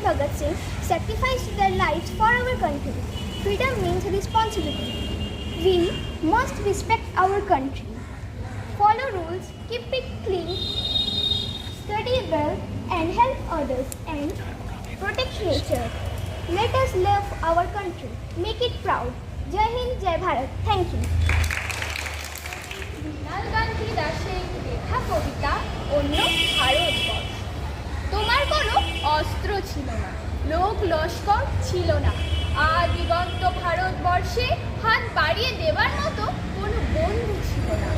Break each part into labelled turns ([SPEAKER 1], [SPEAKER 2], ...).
[SPEAKER 1] Bhagat Singh sacrificed their lives for our country. Freedom means responsibility. We must respect our country, follow rules, keep it clean, study well and help others, and protect nature. Let us love our country, make it proud. Jai Hind, Jai Bharat. Thank you.
[SPEAKER 2] Mrinal Gandhi দাসের লেখা কবিতা অন্য ভারতবর্ষ। তোমার কোনো অস্ত্র ছিল না, লোক লস্কর ছিল না, দিগন্ত ভারতবর্ষে হাত বাড়িয়ে দেবার মতো কোনো বন্ধু ছিল না।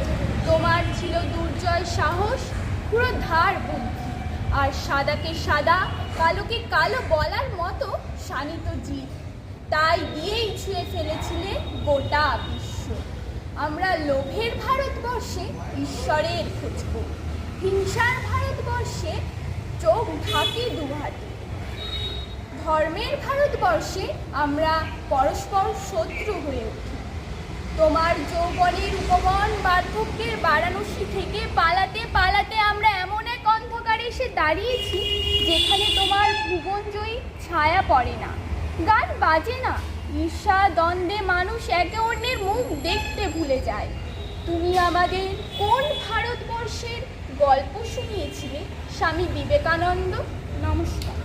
[SPEAKER 2] তোমার ছিল দুর্জয় সাহস, পুরো ধার বুদ্ধি, আর সাদাকে সাদা কালোকে কালো বলার মতো শানিত জিদ। তাই দিয়েই ছুঁয়ে ফেলেছিলে গোটা বিশ্ব। আমরা লোভের ভারতবর্ষে ঈশ্বরের খুঁজব, হিংসার ভারতবর্ষে চোখ ঢাকি দুহাতে। ধর্মের ভারতবর্ষে আমরা পরস্পর শত্রু হয়ে উঠি। তোমার যৌবনের উপবন বার্ধক্যের বারাণসী থেকে পালাতে পালাতে আমরা এমন এক অন্ধকারে এসে দাঁড়িয়েছি যেখানে তোমার ভুবনজয়ী ছায়া পড়ে না, গান বাজে না, ঈর্ষা দ্বন্দ্বে মানুষ একে অন্যের মুখ দেখতে ভুলে যায়। তুমি আমাদের কোন ভারতবর্ষের গল্প শুনিয়েছিলে স্বামী বিবেকানন্দ? নমস্কার।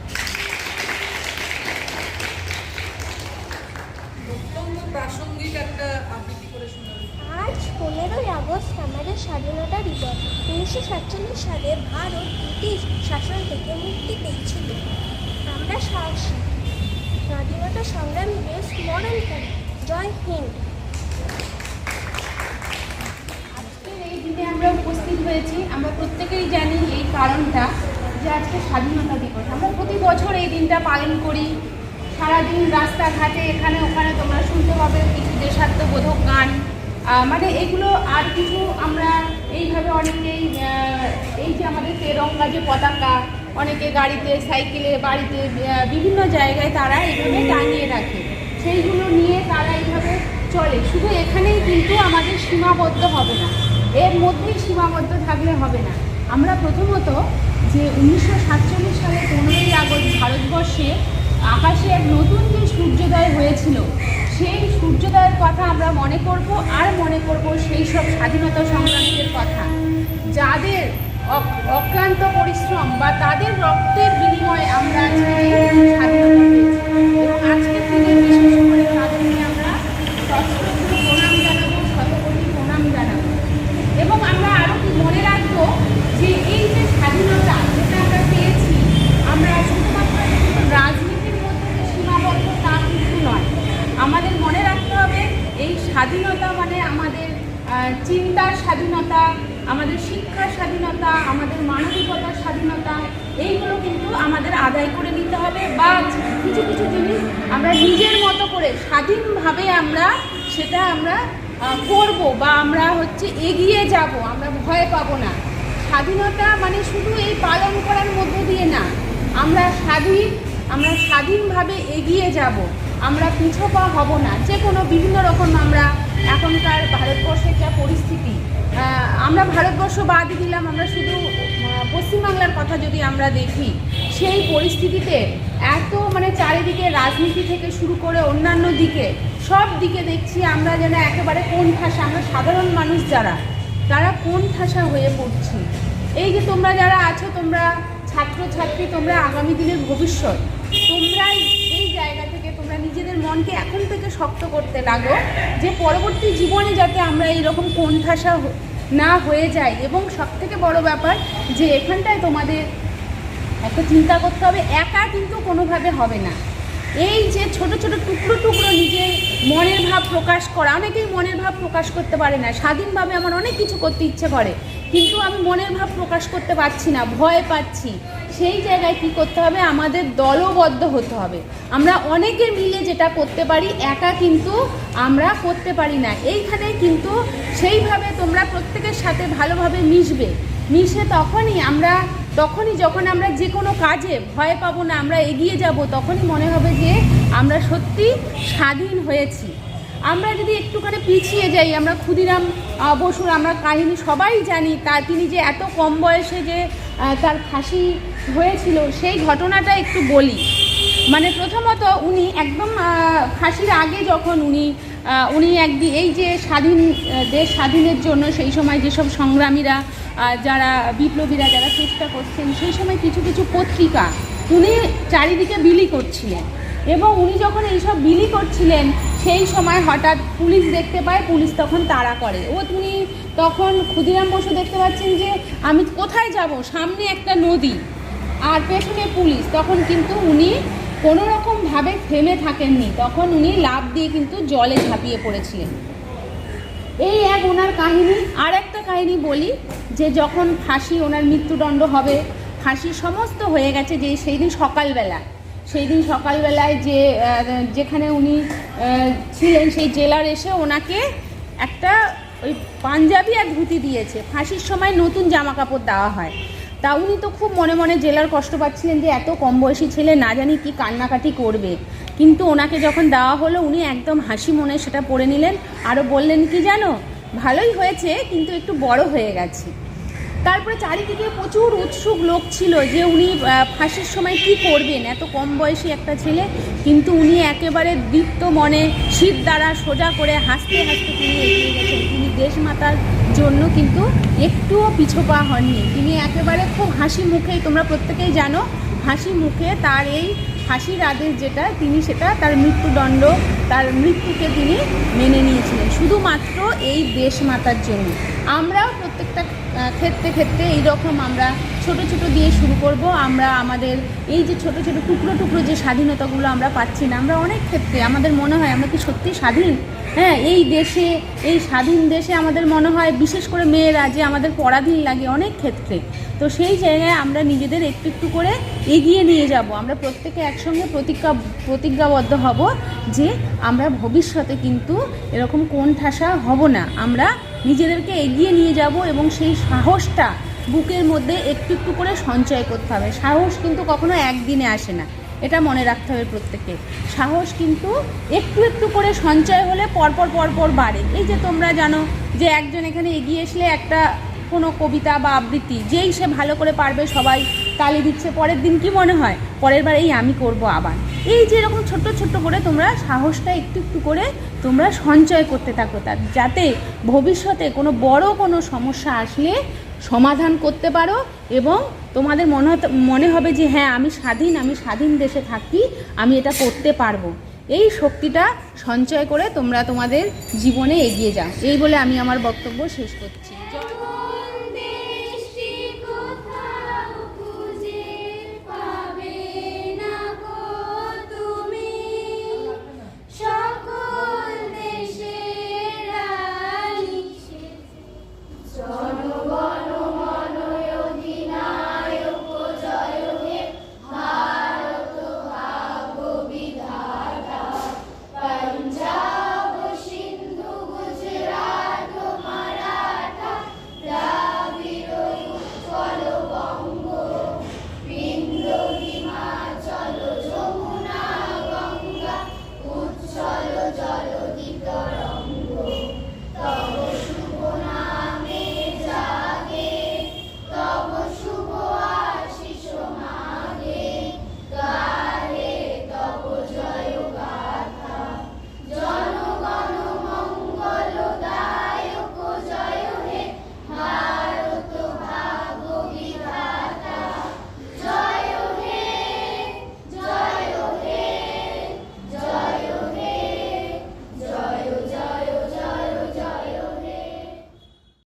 [SPEAKER 3] প্রাসঙ্গিক একটা আবৃত্তি করে শোনাবেন।
[SPEAKER 1] আজ 15ই আগস্ট আমাদের স্বাধীনতা দিবস। 1947 সালে ভারত ব্রিটিশ শাসন থেকে মুক্তি পেয়েছিল। আমরা সাহসী স্বাধীনতা সংগ্রামীদের স্মরণ করি। জয় হিন্দ।
[SPEAKER 4] আজকের এই দিনে আমরা উপস্থিত হয়েছি, আমরা প্রত্যেকেই জানি এই কারণটা যে আজকে স্বাধীনতা দিবস। আমরা প্রতি বছর এই দিনটা পালন করি। সারাদিন রাস্তাঘাটে এখানে ওখানে তোমরা শুনতে পাবে কিছু দেশাত্মবোধক গান, মানে এগুলো আর কিছু আমরা এইভাবে অনেকেই এই যে আমাদের তেরঙ্গা যে পতাকা অনেকে গাড়িতে সাইকেলে বাড়িতে বিভিন্ন জায়গায় তারা এইভাবে টাঙিয়ে রাখে, সেইগুলো নিয়ে তারা এইভাবে চলে। শুধু এখানেই কিন্তু আমাদের সীমাবদ্ধ হবে না, এর মধ্যেই সীমাবদ্ধ থাকলে হবে না। আমরা প্রথমত যে 1947 সালে 15ই আগস্ট ভারতবর্ষে আকাশে এক নতুন যে সূর্যোদয় হয়েছিল, সেই সূর্যোদয়ের কথা আমরা মনে করব, আর মনে করব সেই সব স্বাধীনতা সংগ্রামীদের কথা যাদের অক্লান্ত পরিশ্রম বা তাদের রক্তের বিনিময়ে আমরা আজকে স্বাধীনতা পেয়েছি। এবং আজকের দিনে বিশেষ করে তাদেরকে আমরা সশ্রদ্ধ প্রণাম জানাবো, শতকোটি প্রণাম জানাবো। এবং আমরা আরও মনে রাখবো যে এই যে স্বাধীনতা যেটা আমরা পেয়েছি, আমরা শুধুমাত্র রাজনীতির মধ্যে যে সীমাবদ্ধ তা কিন্তু নয়। আমাদের মনে রাখতে হবে এই স্বাধীনতা মানে আমাদের চিন্তার স্বাধীনতা, আমাদের শিক্ষার স্বাধীনতা, আমাদের মানবিকতার স্বাধীনতা, এইগুলো কিন্তু আমাদের আদায় করে নিতে হবে। বা কিছু কিছু জিনিস আমরা নিজের মতো করে স্বাধীনভাবে আমরা সেটা আমরা করব বা আমরা এগিয়ে যাব, আমরা ভয় পাবো না। স্বাধীনতা মানে শুধু এই পালন করার মধ্য দিয়ে না, আমরা স্বাধীনভাবে এগিয়ে যাব, আমরা পিছপা হব না। যে কোনো বিভিন্ন রকম আমরা এখনকার ভারতবর্ষের যা পরিস্থিতি, আমরা ভারতবর্ষ বাদ দিলাম, আমরা শুধু পশ্চিমবাংলার কথা যদি আমরা দেখি, সেই পরিস্থিতিতে এত মানে চারিদিকে রাজনীতি থেকে শুরু করে অন্যান্য দিকে সব দিকে দেখছি আমরা যেন একেবারে কোণঠাসা, আমরা সাধারণ মানুষ যারা তারা কোণঠাসা হয়ে পড়ছি। এই যে তোমরা যারা আছো, তোমরা ছাত্রছাত্রী, তোমরা আগামী দিনের ভবিষ্যৎ, তোমরা এই জায়গা থেকে তোমরা নিজেদের মনকে এখন থেকে শক্ত করতে লাগো যে পরবর্তী জীবনে যাতে আমরা এইরকম কোণঠাসা না হয়ে যাই। এবং সবথেকে বড় ব্যাপার যে এখানটায় তোমাদের একটা চিন্তা করতে হবে, একা কিন্তু কোনোভাবে হবে না। এই যে ছোট ছোট টুকরো টুকরো নিজের মনের ভাব প্রকাশ করা, অনেকেই মনের ভাব প্রকাশ করতে পারে না। স্বাধীনভাবে আমার অনেক কিছু করতে ইচ্ছে করে, কিন্তু আমি মনের ভাব প্রকাশ করতে পারছি না, ভয় পাচ্ছি। সেই জায়গায় কি করতে হবে, আমাদের দলবদ্ধ হতে হবে। আমরা অনেকে মিলে যেটা করতে পারি, একা কিন্তু আমরা করতে পারি না। এইখানে কিন্তু সেইভাবে তোমরা প্রত্যেকের সাথে ভালোভাবে মিশে তখনই যখন আমরা যে কোনো কাজে ভয় পাবো না, আমরা এগিয়ে যাব, তখনই মনে হবে যে আমরা সত্যি স্বাধীন হয়েছি। আমরা যদি একটুখানি পিছিয়ে যাই, আমরা ক্ষুদিরাম বসুর আমরা কাহিনী সবাই জানি, তিনি যে এত কম বয়সে যে তার ফাঁসি হয়েছিল সেই ঘটনাটা একটু বলি। মানে প্রথমত উনি একদম ফাঁসির আগে যখন উনি একদিন এই যে দেশ স্বাধীনের জন্য সেই সময় যেসব সংগ্রামীরা যারা বিপ্লবীরা যারা চেষ্টা করছেন সেই সময় কিছু কিছু পত্রিকা উনি চারিদিকে বিলি করছিলেন, এবং উনি যখন এইসব বিলি করছিলেন সেই সময় হঠাৎ পুলিশ দেখতে পায়, পুলিশ তখন তাড়া করে। উনি তখন ক্ষুদিরাম বসু দেখতে পাচ্ছেন যে আমি কোথায় যাব, সামনে একটা নদী আর পেছনে পুলিশ, তখন কিন্তু উনি কোনো রকমভাবে থেমে থাকেননি, তখন উনি লাফ দিয়ে কিন্তু জলে ঝাঁপিয়ে পড়েছিলেন। এই এক ওনার কাহিনী। আর একটা কাহিনী বলি, যে যখন ফাঁসি ওনার মৃত্যুদণ্ড হবে, ফাঁসি সমস্ত হয়ে গেছে, যে সেই দিন সকালবেলায় যেখানে উনি ছিলেন সেই জেলার এসে ওনাকে একটা ওই পাঞ্জাবি আর ধুতি দিয়েছে। ফাঁসির সময় নতুন জামা কাপড় দেওয়া হয়, তা উনি তো খুব মনে মনে জেলার কষ্ট পাচ্ছিলেন যে এত কম বয়সী ছেলে না জানি কি কান্নাকাটি করবে, কিন্তু ওনাকে যখন দেওয়া হলো উনি একদম হাসি মনে সেটা পরে নিলেন, আরও বললেন কি জানো, ভালোই হয়েছে কিন্তু একটু বড় হয়ে গেছে। তারপরে চারিদিকে প্রচুর উৎসুক লোক ছিল যে উনি ফাঁসির সময় কি করবেন, এত কম বয়সী একটা ছেলে, কিন্তু উনি একেবারে দীপ্ত মনে শীত দ্বারা সোজা করে হাসতে হাসতে তিনি এগিয়ে গেছেন। তিনি দেশমাতার জন্য কিন্তু একটুও পিছপা হননি, তিনি একেবারে খুব হাসি মুখেই, তোমরা প্রত্যেকেই জানো, হাসি মুখে তার এই ফাঁসির আদেশ যেটা, তিনি সেটা তার তার মৃত্যুকে তিনি মেনে নিয়েছিলেন শুধুমাত্র এই দেশমাতার জন্য। আমরাও প্রত্যেকটা ক্ষেত্রে এইরকম আমরা ছোট ছোট দিয়ে শুরু করব। আমরা আমাদের এই যে ছোট ছোট টুকরো যে স্বাধীনতাগুলো আমরা পাচ্ছি না, আমরা অনেক ক্ষেত্রে আমাদের মনে হয় আমরা কি সত্যি স্বাধীন? হ্যাঁ, এই দেশে, এই স্বাধীন দেশে আমাদের মনে হয় বিশেষ করে মেয়েরা যে আমাদের পরাধীন লাগে অনেক ক্ষেত্রে। তো সেই জায়গায় আমরা নিজেদের একটু একটু করে এগিয়ে নিয়ে যাব। আমরা প্রত্যেকে একসঙ্গে প্রতিজ্ঞাবদ্ধ হব যে আমরা ভবিষ্যতে কিন্তু এরকম কোণঠাসা হব না, আমরা নিজেদেরকে এগিয়ে নিয়ে যাব, এবং সেই সাহসটা বুকের মধ্যে একটু একটু করে সঞ্চয় করতে হবে। সাহস কিন্তু কখনো একদিনে আসে না, এটা মনে রাখতে হবে প্রত্যেকে। সাহস কিন্তু একটু একটু করে সঞ্চয় হলে পরপর বাড়ে। এই যে তোমরা জানো যে একজন এখানে এগিয়ে আসলে একটা কোনো কবিতা বা আবৃত্তি যেই সে ভালো করে পারবে সবাই তালি দিচ্ছে, পরের দিন কি মনে হয় পরের বার এই আমি করব আবার। এই যে এরকম ছোট্ট করে তোমরা সাহসটা একটু একটু করে তোমরা সঞ্চয় করতে থাকো, যাতে ভবিষ্যতে কোনো সমস্যা আসলে সমাধান করতে পারো, এবং তোমাদের মনে হবে যে হ্যাঁ আমি স্বাধীন দেশে থাকি, আমি এটা করতে পারবো। এই শক্তিটা সঞ্চয় করে তোমরা তোমাদের জীবনে এগিয়ে যাও। এই বলে আমি আমার বক্তব্য শেষ করছি।